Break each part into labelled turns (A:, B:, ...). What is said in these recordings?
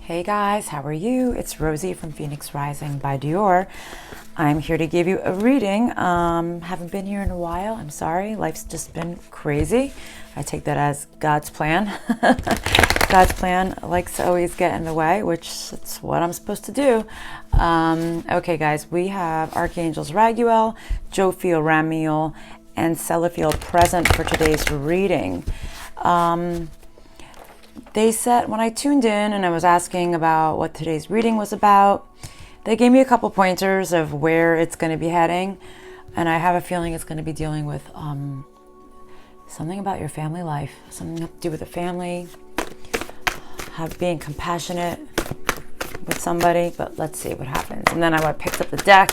A: Hey guys, how are you? It's Rosie from Phoenix Rising by Dior. I'm here to give you a reading. Haven't been here in a while. I'm sorry. Life's just been crazy. I take that as God's plan. God's plan likes to always get in the way, which is what I'm supposed to do. Okay, guys, we have Archangels Raguel, Jophiel Ramiel, and Sellafiel present for today's reading. They said, when I tuned in and I was asking about what today's reading was about, they gave me a couple pointers of where it's going to be heading. And I have a feeling it's going to be dealing with something about your family life, something to do with the family, being compassionate with somebody. But let's see what happens. And then I picked up the deck.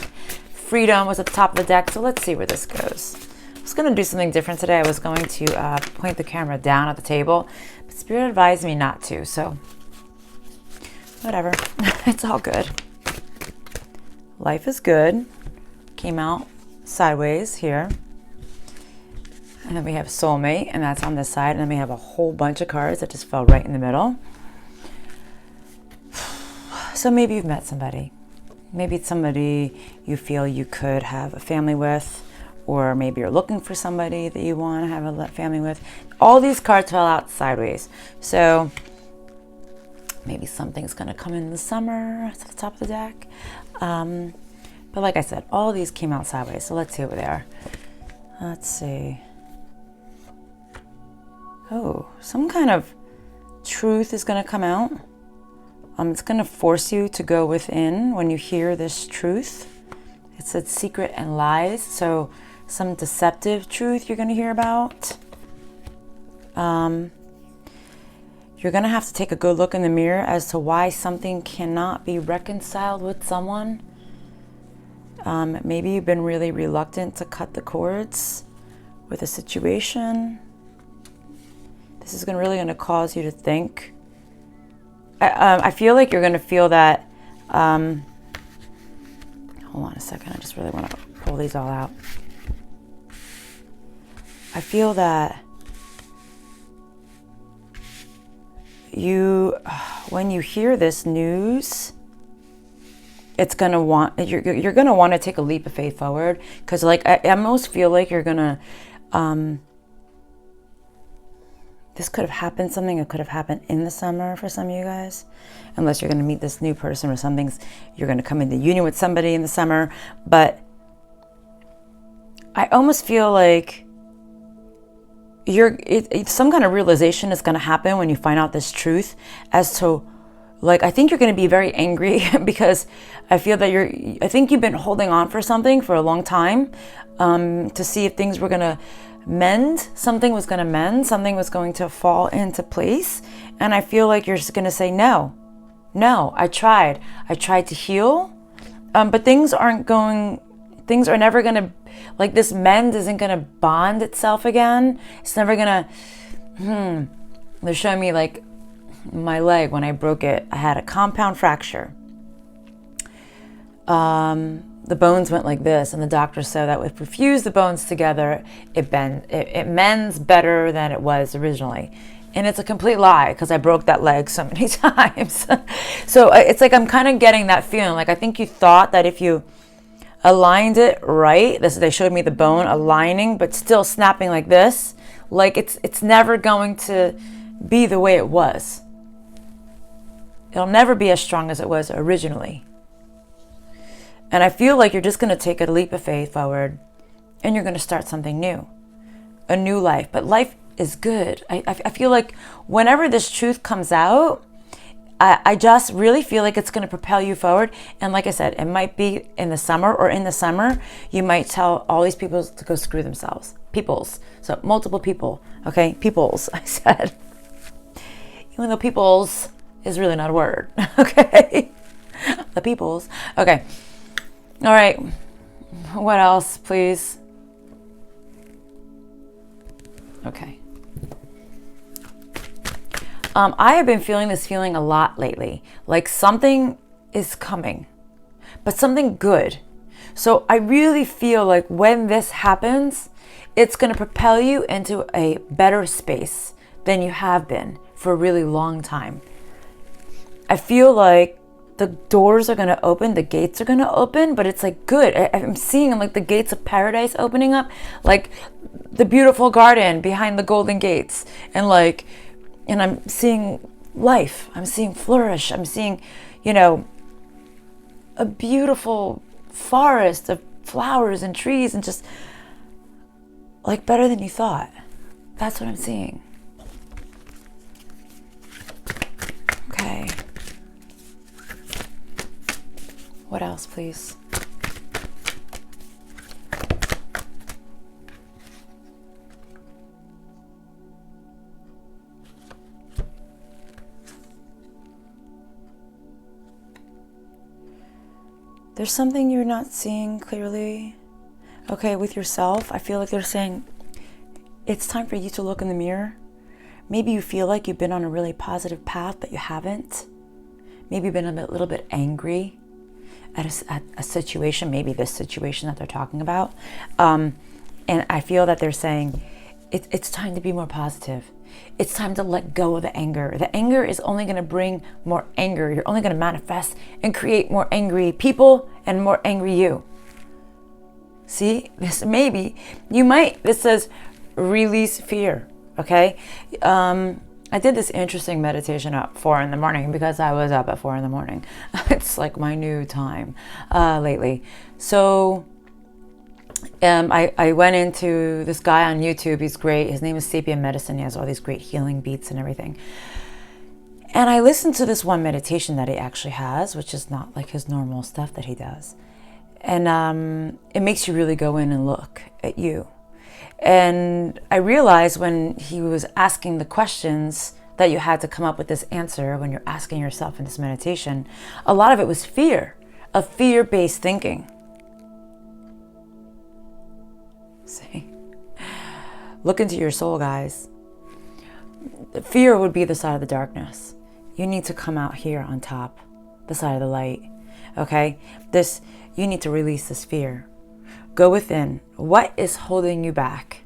A: Freedom was at the top of the deck. So let's see where this goes. I was going to do something different today. I was going to point the camera down at the table. But Spirit advised me not to. So whatever. It's all good. Life is good. Came out sideways here. And then we have soulmate, and that's on this side. And then we have a whole bunch of cards that just fell right in the middle. So maybe you've met somebody. Maybe it's somebody you feel you could have a family with, or maybe you're looking for somebody that you want to have a family with. All these cards fell out sideways. So maybe something's going to come in the summer at the top of the deck. But like I said, all of these came out sideways. So let's see what they are. Let's see. Oh, some kind of truth is going to come out. It's going to force you to go within when you hear this truth. It said secret and lies. So some deceptive truth you're going to hear about. You're going to have to take a good look in the mirror as to why something cannot be reconciled with someone. Maybe you've been really reluctant to cut the cords with a situation. This is really going to cause you to think. I feel like you're going to feel that. Hold on a second. I just really want to pull these all out. I feel that when you hear this news, it's gonna you're gonna want to take a leap of faith forward, because like I almost feel like you're gonna this could have happened, something that could have happened in the summer for some of you guys, unless you're going to meet this new person or you're going to come into union with somebody in the summer. But I almost feel like some kind of realization is going to happen when you find out this truth as to, like, I think you're going to be very angry because I feel that I think you've been holding on for something for a long time, to see if things were going to mend. Something was going to mend. Something was going to fall into place. And I feel like you're just going to say, no, I tried to heal. But things are never going to, like, this mend isn't going to bond itself again. It's never going to, they're showing me, like, my leg, when I broke it, I had a compound fracture. The bones went like this, and the doctor said that if we fuse the bones together, it mends better than it was originally. And it's a complete lie, because I broke that leg so many times. So it's like I'm kind of getting that feeling. Like, I think you thought that if you aligned it right, they showed me the bone aligning, but still snapping like this, like it's never going to be the way it was. It'll never be as strong as it was originally. And I feel like you're just going to take a leap of faith forward, and you're going to start something new, a new life. But life is good. I feel like whenever this truth comes out, I just really feel like it's going to propel you forward. And like I said, it might be in the summer, or in the summer, you might tell all these people to go screw themselves. Peoples. So multiple people. Okay? Peoples, I said. Even though peoples is really not a word. Okay? The peoples. Okay. All right, what else, please? Okay. I have been feeling this feeling a lot lately, like something is coming, but something good. So I really feel like when this happens, it's going to propel you into a better space than you have been for a really long time. I feel like the doors are going to open, the gates are going to open, but it's like good. I'm seeing like the gates of paradise opening up, like the beautiful garden behind the golden gates. And I'm seeing life. I'm seeing flourish. I'm seeing, a beautiful forest of flowers and trees and just like better than you thought. That's what I'm seeing. Okay. What else, please? There's something you're not seeing clearly. Okay, with yourself, I feel like they're saying it's time for you to look in the mirror. Maybe you feel like you've been on a really positive path, but you haven't. Maybe you've been a little bit angry at a situation, maybe this situation that they're talking about. And I feel that they're saying it's time to be more positive. It's time to let go of the anger. The anger is only going to bring more anger. You're only going to manifest and create more angry people and more angry you. See, this says release fear. Okay. I did this interesting meditation at 4 a.m. because I was up at 4 a.m. It's like my new time lately. So I went into this guy on YouTube. He's great. His name is Sapien Medicine. He has all these great healing beats and everything. And I listened to this one meditation that he actually has, which is not like his normal stuff that he does. And it makes you really go in and look at you. And I realized when he was asking the questions that you had to come up with this answer when you're asking yourself in this meditation, a lot of it was fear, of fear-based thinking. See? Look into your soul, guys. Fear would be the side of the darkness. You need to come out here on top, the side of the light. Okay? You need to release this fear. Go within. What is holding you back?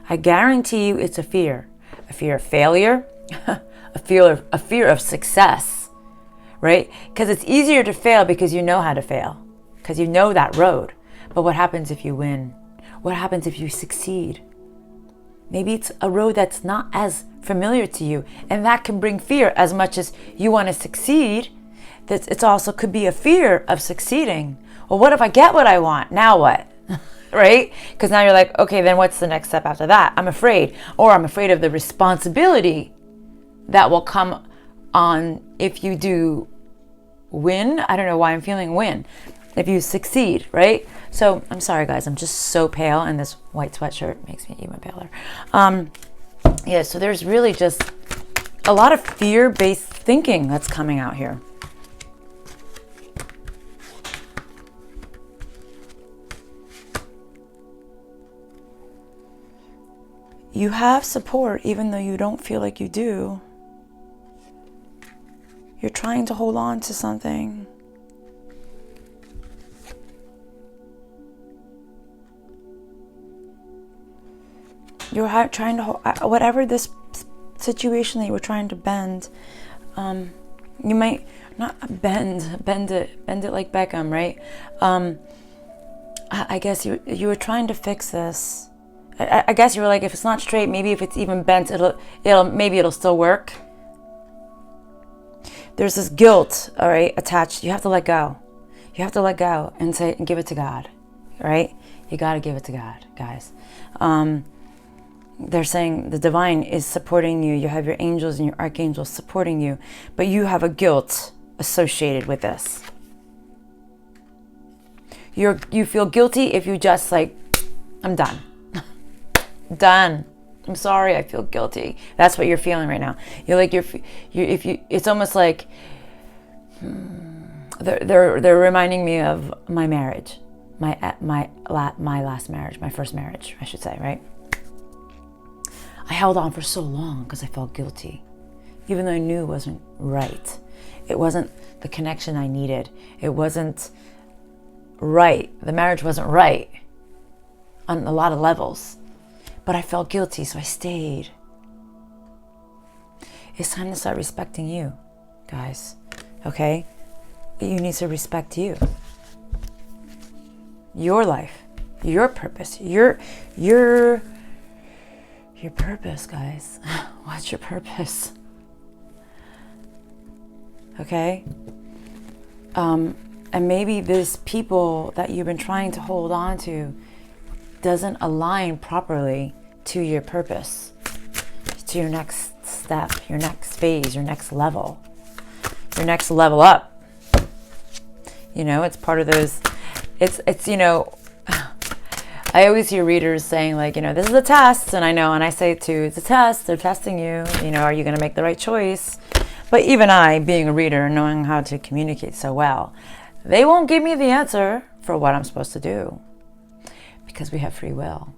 A: I guarantee you it's a fear. A fear of failure, a fear of success, right? Because it's easier to fail because you know how to fail, because you know that road. But what happens if you win? What happens if you succeed? Maybe it's a road that's not as familiar to you, and that can bring fear as much as you want to succeed. That it also could be a fear of succeeding. Well, what if I get what I want? Now what? Right? Because now you're like, okay, then what's the next step after that? I'm afraid. Or I'm afraid of the responsibility that will come on if you do win. I don't know why I'm feeling win. If you succeed, right? So I'm sorry, guys. I'm just so pale, and this white sweatshirt makes me even paler. Yeah, so there's really just a lot of fear-based thinking that's coming out here. You have support even though you don't feel like you do. You're trying to hold on to something. You're trying to hold, whatever this situation that you were trying to bend, you might not bend it like Beckham, right? I guess you were trying to fix this. I guess you were like, if it's not straight, maybe if it's even bent, it'll still work. There's this guilt, all right, attached. You have to let go. You have to let go and give it to God, right? You got to give it to God, guys. They're saying the divine is supporting you. You have your angels and your archangels supporting you, but you have a guilt associated with this. You feel guilty if you just like, I'm done. Done. I'm sorry, I feel guilty. That's what you're feeling right now. You're like it's almost like they're reminding me of my marriage, my last marriage, my first marriage, I should say, right? I held on for so long because I felt guilty, even though I knew it wasn't right. It wasn't the connection I needed. It wasn't right. The marriage wasn't right on a lot of levels. But I felt guilty, so I stayed. It's time to start respecting you, guys. Okay? You need to respect you. Your life, your purpose, your purpose, guys. What's your purpose? Okay? And maybe this people that you've been trying to hold on to doesn't align properly to your purpose, to your next step, your next phase, your next level, your next level up. You know, it's part of those, it's, you know, I always hear readers saying like, you know, this is a test. And I know, and I say it too, it's a test. They're testing you. You know, are you going to make the right choice? But even I, being a reader, knowing how to communicate so well, they won't give me the answer for what I'm supposed to do, because we have free will.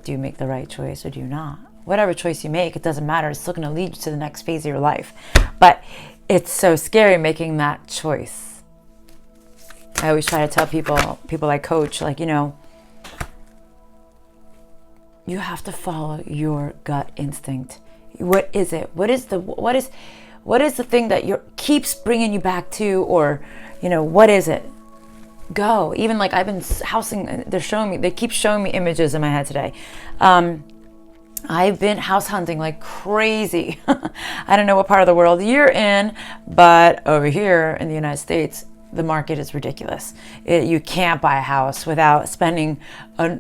A: Do you make the right choice or do you not? Whatever choice you make, it doesn't matter. It's still going to lead you to the next phase of your life. But it's so scary making that choice. I always try to tell people I coach, like, you know, you have to follow your gut instinct. What is it? What is the thing that keeps bringing you back to, or, you know, what is it? Go. Even like I've been housing, they keep showing me images in my head today. I've been house hunting like crazy. I don't know what part of the world you're in, but over here in the United States, the market is ridiculous. You can't buy a house without spending a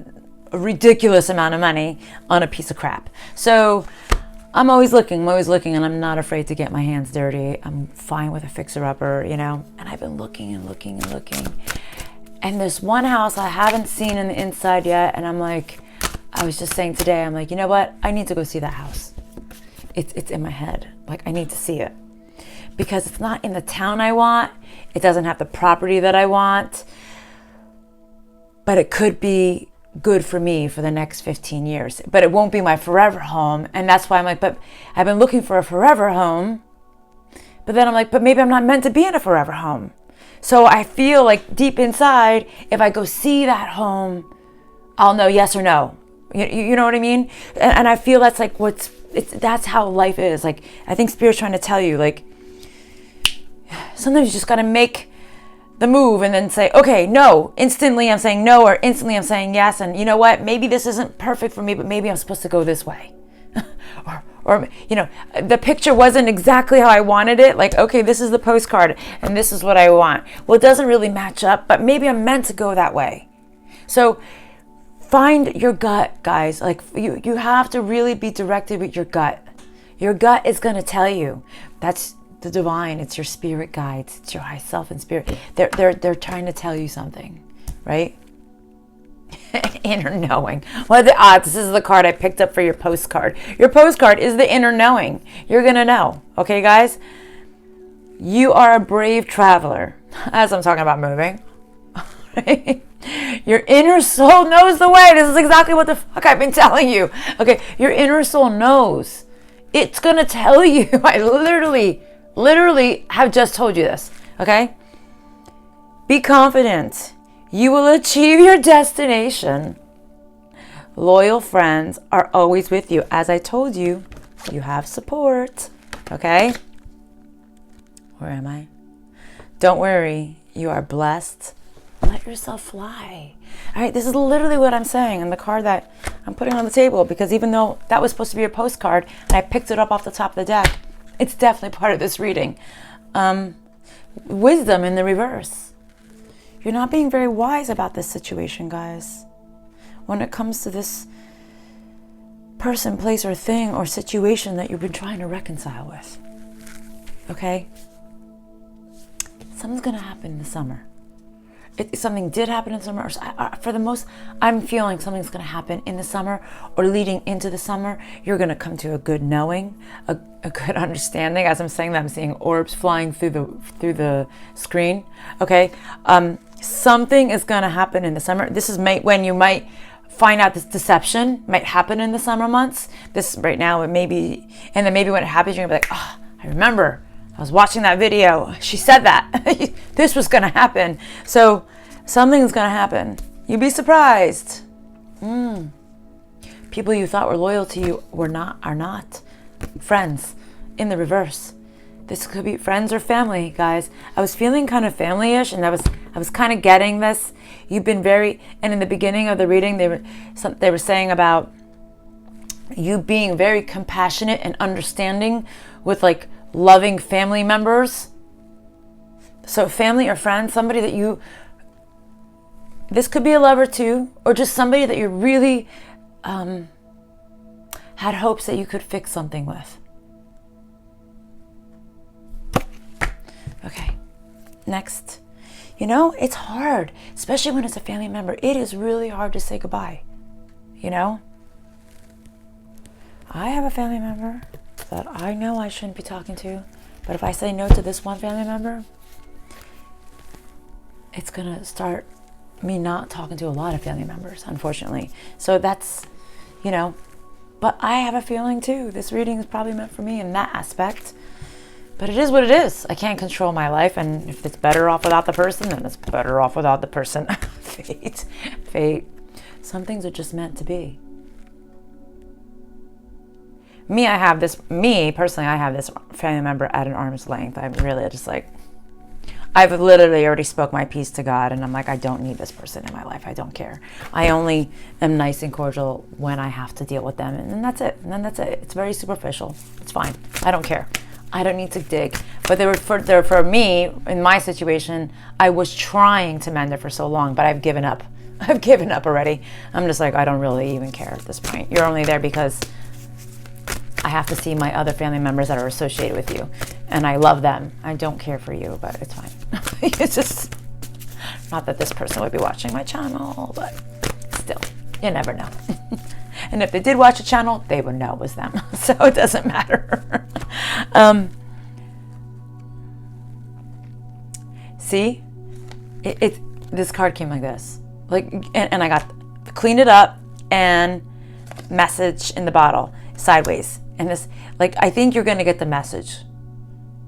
A: ridiculous amount of money on a piece of crap. So I'm always looking, and I'm not afraid to get my hands dirty. I'm fine with a fixer-upper, you know. And I've been looking and looking and looking. And there's one house I haven't seen in the inside yet, and I'm like, I was just saying today, I'm like, you know what? I need to go see that house. It's in my head. Like, I need to see it. Because it's not in the town I want. It doesn't have the property that I want. But it could be good for me for the next 15 years. But it won't be my forever home. And that's why I'm like, but I've been looking for a forever home. But then I'm like, but maybe I'm not meant to be in a forever home. So I feel like deep inside, if I go see that home, I'll know yes or no. You know what I mean? And I feel that's like that's how life is. Like, I think Spirit's trying to tell you, like, sometimes you just got to make the move and then say, okay, no. Instantly I'm saying no, or instantly I'm saying yes. And you know what? Maybe this isn't perfect for me, but maybe I'm supposed to go this way. or, you know, the picture wasn't exactly how I wanted it. Like, okay, this is the postcard and this is what I want. Well, it doesn't really match up, but maybe I'm meant to go that way. So find your gut, guys. Like, you have to really be directed with your gut. Your gut is going to tell you. That's the divine. It's your spirit guides. It's your high self and spirit. They're trying to tell you something, right? Inner knowing. What are the odds? This is the card I picked up for your postcard. Your postcard is the inner knowing. You're going to know. Okay, guys? You are a brave traveler. As I'm talking about moving. Right? Your inner soul knows the way. This is exactly what the fuck I've been telling you. Okay, your inner soul knows. It's going to tell you. I literally have just told you this. Okay? Be confident. You will achieve your destination. Loyal friends are always with you. As I told you, you have support. Okay? Where am I? Don't worry. You are blessed. Let yourself fly. All right, this is literally what I'm saying in the card that I'm putting on the table, because even though that was supposed to be a postcard and I picked it up off the top of the deck, it's definitely part of this reading. Wisdom in the reverse. You're not being very wise about this situation, guys. When it comes to this person, place, or thing or situation that you've been trying to reconcile with. Okay? Something's going to happen in the summer. Something did happen in the summer. For the most, I'm feeling something's going to happen in the summer or leading into the summer. You're going to come to a good knowing, a good understanding. As I'm saying that, I'm seeing orbs flying through the screen. Okay, something is going to happen in the summer. This is when you might find out this deception might happen in the summer months. This right now, it may be, and then maybe when it happens, you're going to be like, oh, I remember. I was watching that video. She said that. This was going to happen. So something's going to happen. You'd be surprised. People you thought were loyal to you are not. Friends. in the reverse. This could be friends or family, guys. I was feeling kind of family-ish, and I was kind of getting this. You've been very, and in the beginning of the reading, they were saying about you being very compassionate and understanding with like loving family members. So family or friends, somebody that you, this could be a lover too, or just somebody that you really had hopes that you could fix something with. Okay, next. You know, it's hard, especially when it's a family member. It is really hard to say goodbye, you know? I have a family member that I know I shouldn't be talking to, but if I say no to this one family member, it's gonna start me not talking to a lot of family members, unfortunately. So that's, you know, but I have a feeling too, this reading is probably meant for me in that aspect. But it is what it is. I can't control my life, and if it's better off without the person, then it's better off without the person. Fate. Some things are just meant to be. Me personally, I have this family member at an arm's length. I'm really just like, I've literally already spoke my piece to God, and I'm like, I don't need this person in my life. I don't care. I only am nice and cordial when I have to deal with them, and then that's it. And then that's it. It's very superficial. It's fine. I don't care. I don't need to dig. But for me, in my situation, I was trying to mend it for so long, but I've given up. I've given up already. I'm just like, I don't really even care at this point. You're only there because I have to see my other family members that are associated with you. And I love them. I don't care for you, but it's fine. It's just, not that this person would be watching my channel, but still, you never know. And if they did watch a channel, they would know it was them. So it doesn't matter. See, this card came like this, like, and I got clean it up and message in the bottle sideways. And this, like, I think you're going to get the message.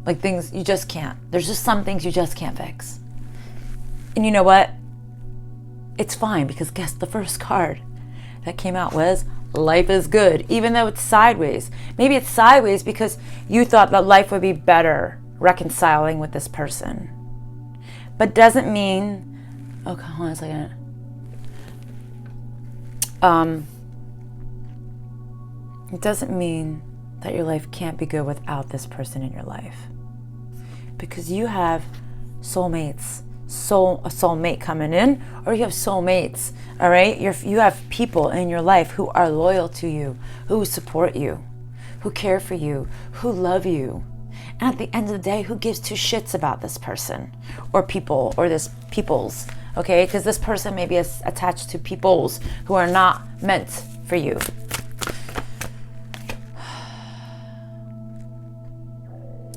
A: Like, things you just can't. There's just some things you just can't fix. And you know what? It's fine, because guess the first card that came out was life is good, even though it's sideways. Maybe it's sideways because you thought that life would be better reconciling with this person. But doesn't mean, okay, hold on a second. It doesn't mean that your life can't be good without this person in your life. Because you have soulmates, a soulmate coming in, or you have soulmates, all right? You have people in your life who are loyal to you, who support you, who care for you, who love you. And at the end of the day, who gives two shits about this person or people or this peoples, okay? Because this person may be attached to peoples who are not meant for you.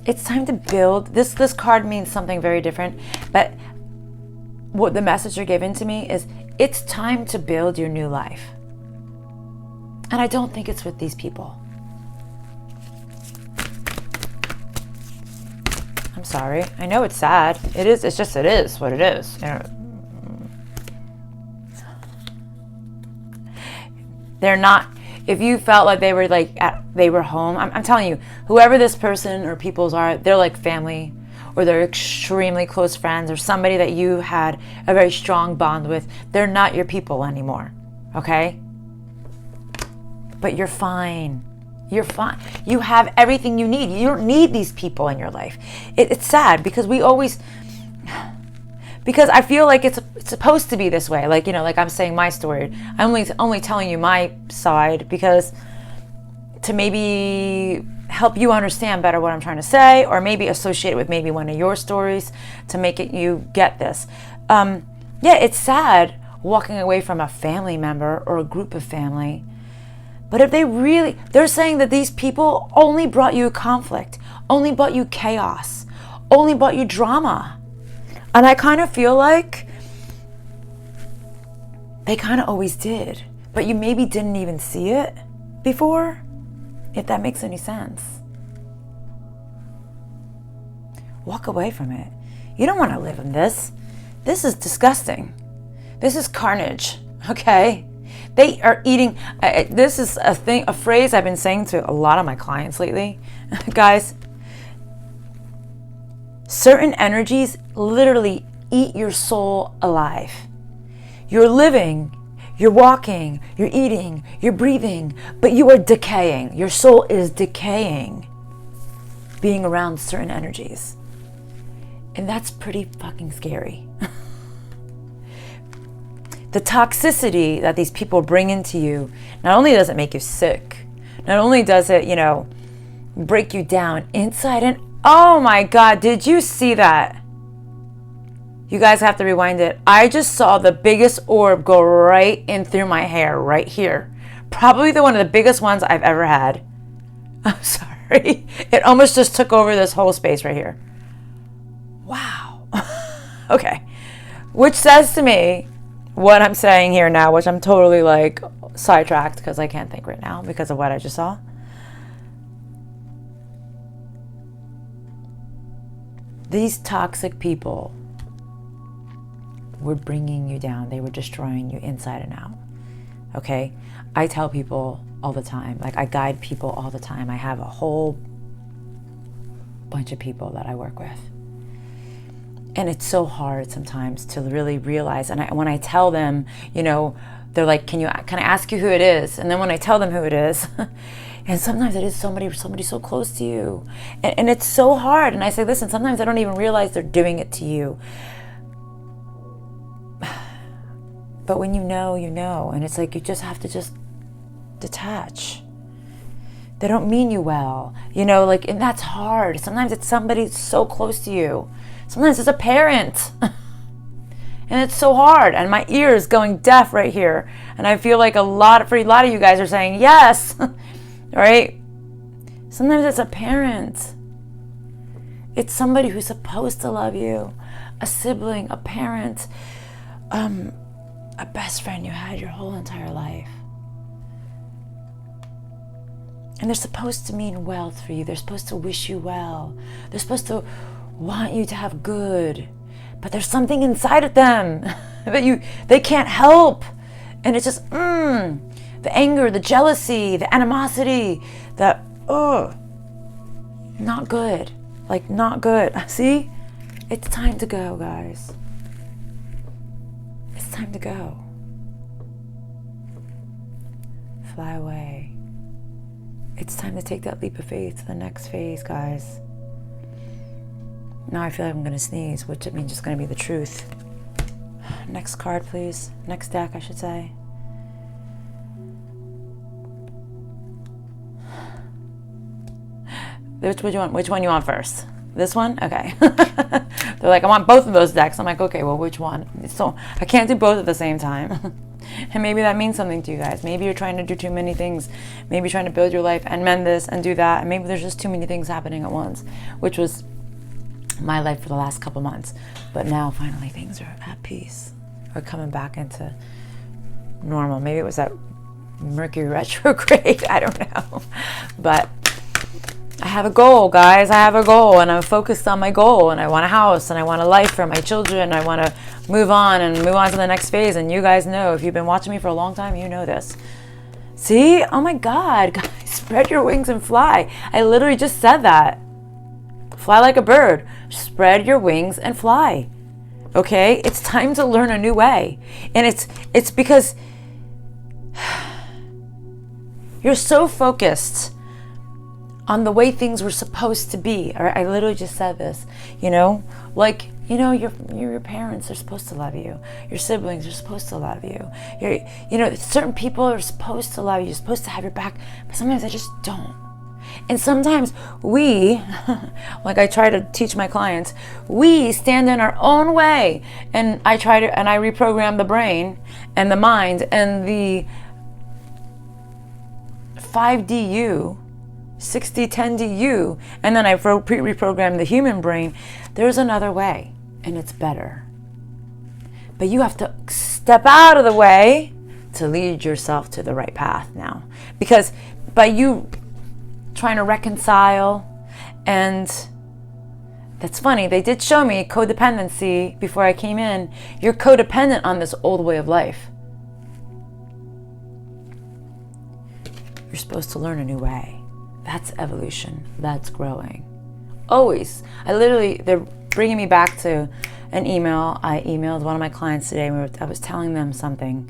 A: It's time to build. This card means something very different, but what the message you're giving to me is it's time to build your new life. And I don't think it's with these people. I'm sorry. I know it's sad. It is. It's just, it is what it is. You know, they're not. If you felt like they were home, I'm telling you, whoever this person or peoples are, they're like family, or they're extremely close friends, or somebody that you had a very strong bond with. They're not your people anymore, okay? But you're fine. You're fine. You have everything you need. You don't need these people in your life. It's sad because because I feel like it's supposed to be this way. Like, you know, like I'm saying my story. I'm only telling you my side because to maybe help you understand better what I'm trying to say, or maybe associate it with maybe one of your stories to make it you get this. Yeah, it's sad walking away from a family member or a group of family. But if they're saying that these people only brought you conflict, only brought you chaos, only brought you drama. And I kind of feel like they kind of always did, but you maybe didn't even see it before, if that makes any sense. Walk away from it. You don't want to live in this. This is disgusting. This is carnage, okay? They are eating. This is a phrase I've been saying to a lot of my clients lately. Guys, certain energies literally eat your soul alive. You're living, you're walking, you're eating, you're breathing, but you are decaying. Your soul is decaying being around certain energies. And that's pretty fucking scary. The toxicity that these people bring into you, not only does it make you sick, not only does it, break you down inside and oh my God, did you see that? You guys have to rewind it. I just saw the biggest orb go right in through my hair, right here. Probably one of the biggest ones I've ever had. I'm sorry. It almost just took over this whole space right here. Wow. Okay. Which says to me, what I'm saying here now, which I'm totally like sidetracked because I can't think right now because of what I just saw. These toxic people were bringing you down. They were destroying you inside and out. Okay? I tell people all the time, like I guide people all the time. I have a whole bunch of people that I work with. And it's so hard sometimes to really realize. And when I tell them, they're like, can I ask you who it is? And then when I tell them who it is, and sometimes it is somebody so close to you. And it's so hard. And I say, listen, sometimes I don't even realize they're doing it to you. But when you know, and it's like you just have to just detach. They don't mean you well, and that's hard. Sometimes it's somebody so close to you. Sometimes it's a parent. And it's so hard. And my ear is going deaf right here. And I feel like a lot of you guys are saying yes. Right? Sometimes it's a parent. It's somebody who's supposed to love you. A sibling, a parent, a best friend you had your whole entire life. And they're supposed to mean well for you. They're supposed to wish you well. They're supposed to want you to have good. But there's something inside of them that they can't help. And it's just, the anger, the jealousy, the animosity, not good. Like, not good. See? It's time to go, guys. It's time to go. Fly away. It's time to take that leap of faith to the next phase, guys. Now I feel like I'm going to sneeze, which means it's going to be the truth. Next card, please. Next deck, I should say. Which one you want first? This one? Okay. They're like, I want both of those decks. I'm like, okay, well, which one? So I can't do both at the same time. And maybe that means something to you guys. Maybe you're trying to do too many things. Maybe you're trying to build your life and mend this and do that. And maybe there's just too many things happening at once, which was my life for the last couple months. But now finally things are at peace. Or coming back into normal. Maybe it was that Mercury retrograde. I don't know. But I have a goal, guys. I have a goal, and I'm focused on my goal, and I want a house, and I want a life for my children. I want to move on to the next phase. And you guys know, if you've been watching me for a long time, you know this. See? Oh my God, guys, spread your wings and fly. I literally just said that. Fly like a bird. Spread your wings and fly. Okay? It's time to learn a new way. And it's because you're so focused on the way things were supposed to be. I literally just said this, your parents are supposed to love you. Your siblings are supposed to love you. Certain people are supposed to love you. You're supposed to have your back, but sometimes they just don't. And sometimes we, like I try to teach my clients, we stand in our own way. And I reprogram the brain and the mind and the 5DU, 60-10-DU, and then I reprogram the human brain. There's another way, and it's better. But you have to step out of the way to lead yourself to the right path now. Because by you trying to reconcile, and that's funny, they did show me codependency before I came in. You're codependent on this old way of life. you're supposed to learn a new way. That's evolution. That's growing. Always. They're bringing me back to an email. I emailed one of my clients today. I was telling them something.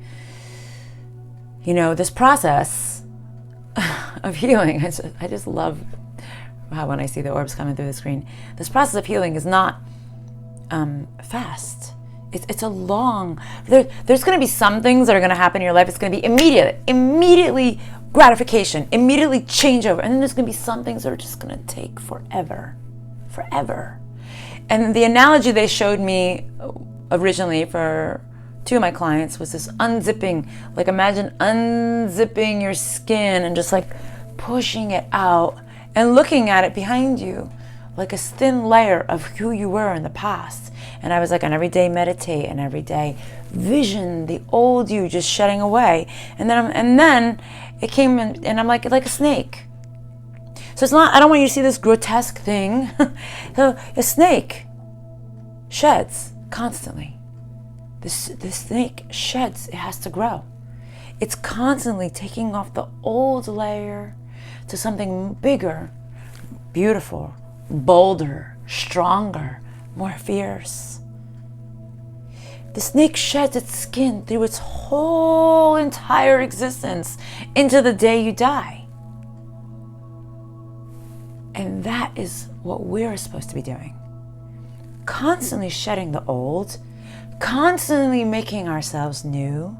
A: This process of healing, I just love how when I see the orbs coming through the screen, this process of healing is not fast. It's a long, there's going to be some things that are going to happen in your life. It's going to be immediately gratification, immediately changeover. And then there's going to be some things that are just going to take forever. And the analogy they showed me originally for two of my clients was this unzipping. Like imagine unzipping your skin and just like pushing it out and looking at it behind you like a thin layer of who you were in the past. And I was like, and every day meditate and every day vision the old you just shedding away. And then it came in, and I'm like a snake. So it's not, I don't want you to see this grotesque thing. So a snake sheds constantly. This snake sheds, it has to grow. It's constantly taking off the old layer to something bigger, beautiful, bolder, stronger, more fierce. The snake sheds its skin through its whole entire existence into the day you die. And that is what we're supposed to be doing. Constantly shedding the old, constantly making ourselves new,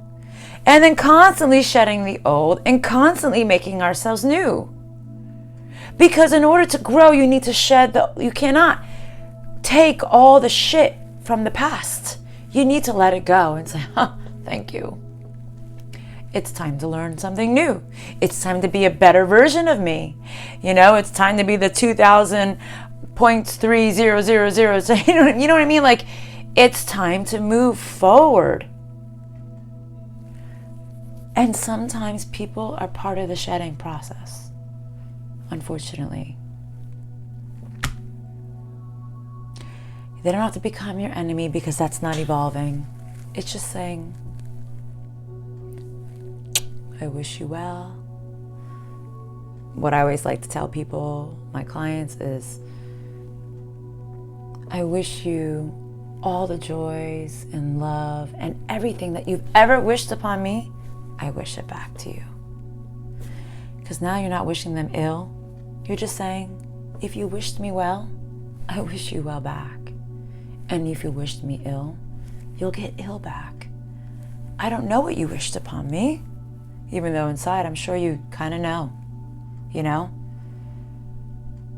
A: and then constantly shedding the old and constantly making ourselves new. Because in order to grow, you need to shed you cannot take all the shit from the past. You need to let it go and say, thank you. It's time to learn something new. It's time to be a better version of me. It's time to be the 2000.3000. You know what I mean? Like, it's time to move forward. And sometimes people are part of the shedding process, unfortunately. They don't have to become your enemy because that's not evolving. It's just saying, I wish you well. What I always like to tell people, my clients, is I wish you all the joys and love and everything that you've ever wished upon me. I wish it back to you. Because now you're not wishing them ill. You're just saying, if you wished me well, I wish you well back. And if you wished me ill, you'll get ill back. I don't know what you wished upon me, even though inside I'm sure you kind of know.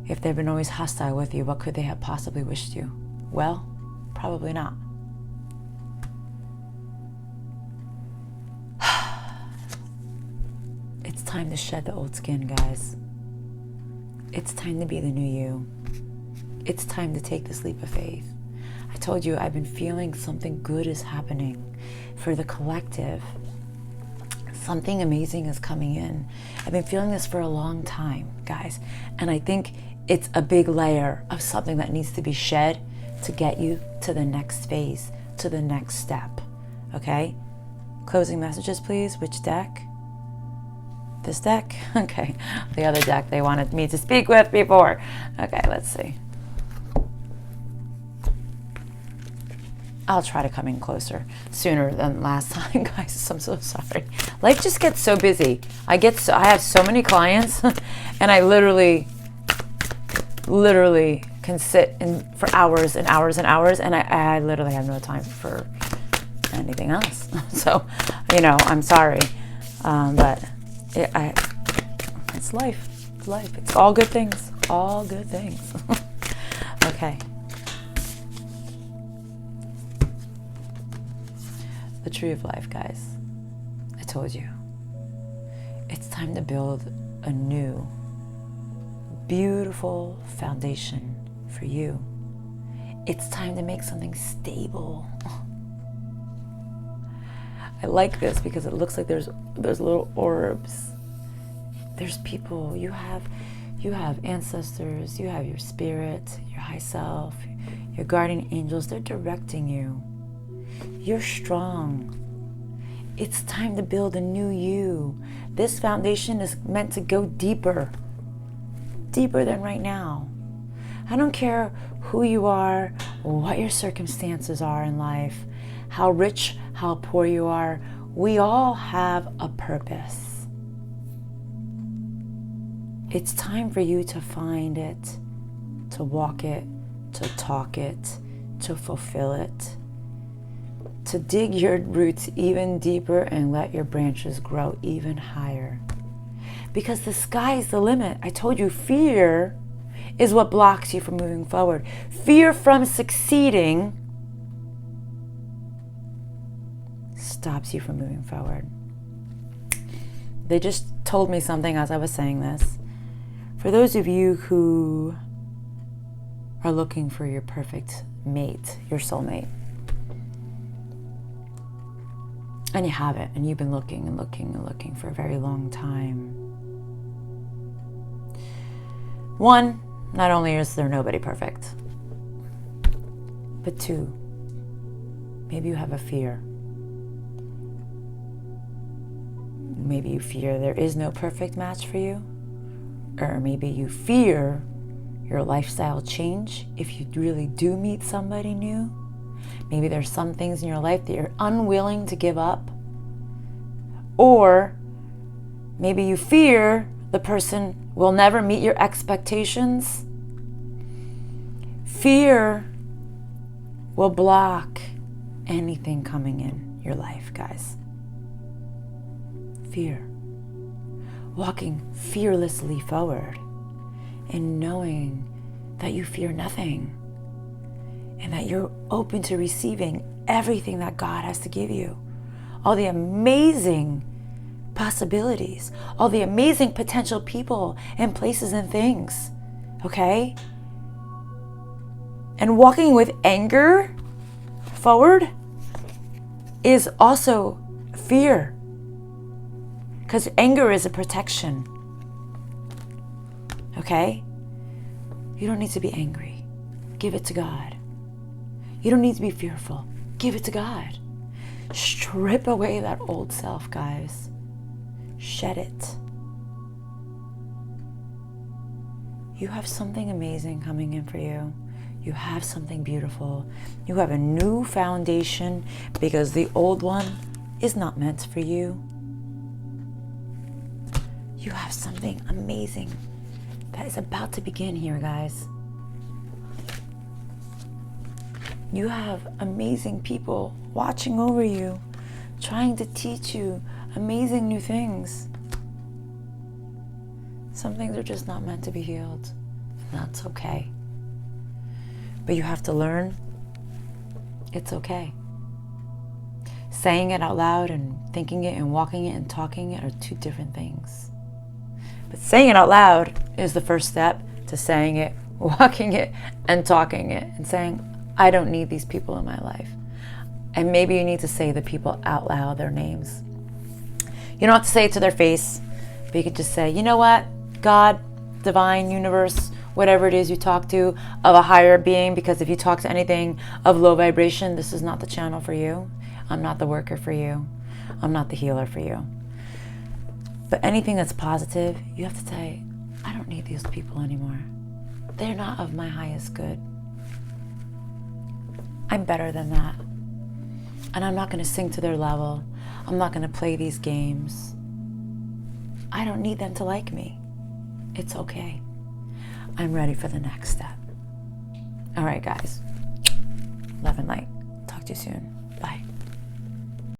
A: If they've been always hostile with you, what could they have possibly wished you? Well, probably not. It's time to shed the old skin, guys. It's time to be the new you. It's time to take this leap of faith. I told you I've been feeling something good is happening for the collective. Something amazing is coming in. I've been feeling this for a long time, guys. And I think it's a big layer of something that needs to be shed to get you to the next phase, to the next step. Okay? Closing messages, please. Which deck? This deck? Okay. The other deck they wanted me to speak with before. Okay, let's see. I'll try to come in closer sooner than last time, guys. I'm so sorry. Life just gets so busy. I have so many clients, and I literally can sit for hours and hours and hours, and I literally have no time for anything else. So, I'm sorry, but it's life. It's life. It's all good things. All good things. Okay. The tree of life, guys. I told you. It's time to build a new, beautiful foundation for you. It's time to make something stable. I like this because it looks like there's little orbs. There's people. You have ancestors. You have your spirit, your high self, your guardian angels. They're directing you. You're strong. It's time to build a new you. This foundation is meant to go deeper than right now. I don't care who you are, what your circumstances are in life, how rich, how poor you are. We all have a purpose. It's time for you to find it, to walk it, to talk it, to fulfill it, to dig your roots even deeper and let your branches grow even higher. Because the sky's the limit. I told you, fear is what blocks you from moving forward. Fear from succeeding stops you from moving forward. They just told me something as I was saying this. For those of you who are looking for your perfect mate, your soulmate, and you haven't, and you've been looking and looking and looking for a very long time. One, not only is there nobody perfect, but two, maybe you have a fear. Maybe you fear there is no perfect match for you, or maybe you fear your lifestyle change if you really do meet somebody new. Maybe there's some things in your life that you're unwilling to give up. Or maybe you fear the person will never meet your expectations. Fear will block anything coming in your life, guys. Fear. Walking fearlessly forward and knowing that you fear nothing and that you're open to receiving everything that God has to give you. All the amazing possibilities, all the amazing potential people and places and things, okay? And walking with anger forward is also fear, because anger is a protection, okay? You don't need to be angry. Give it to God. You don't need to be fearful. Give it to God. Strip away that old self, guys. Shed it. You have something amazing coming in for you. You have something beautiful. You have a new foundation because the old one is not meant for you. You have something amazing that is about to begin here, guys. You have amazing people watching over you, trying to teach you amazing new things. Some things are just not meant to be healed, and that's okay. But you have to learn it's okay. Saying it out loud and thinking it and walking it and talking it are two different things. But saying it out loud is the first step to saying it, walking it, and talking it, and saying, I don't need these people in my life. And maybe you need to say the people out loud, their names. You don't have to say it to their face, but you could just say, you know what? God, divine, universe, whatever it is you talk to of a higher being, because if you talk to anything of low vibration, this is not the channel for you. I'm not the worker for you. I'm not the healer for you. But anything that's positive, you have to say, I don't need these people anymore. They're not of my highest good. I'm better than that. And I'm not going to sing to their level. I'm not going to play these games. I don't need them to like me. It's okay. I'm ready for the next step. All right, guys. Love and light. Talk to you soon. Bye.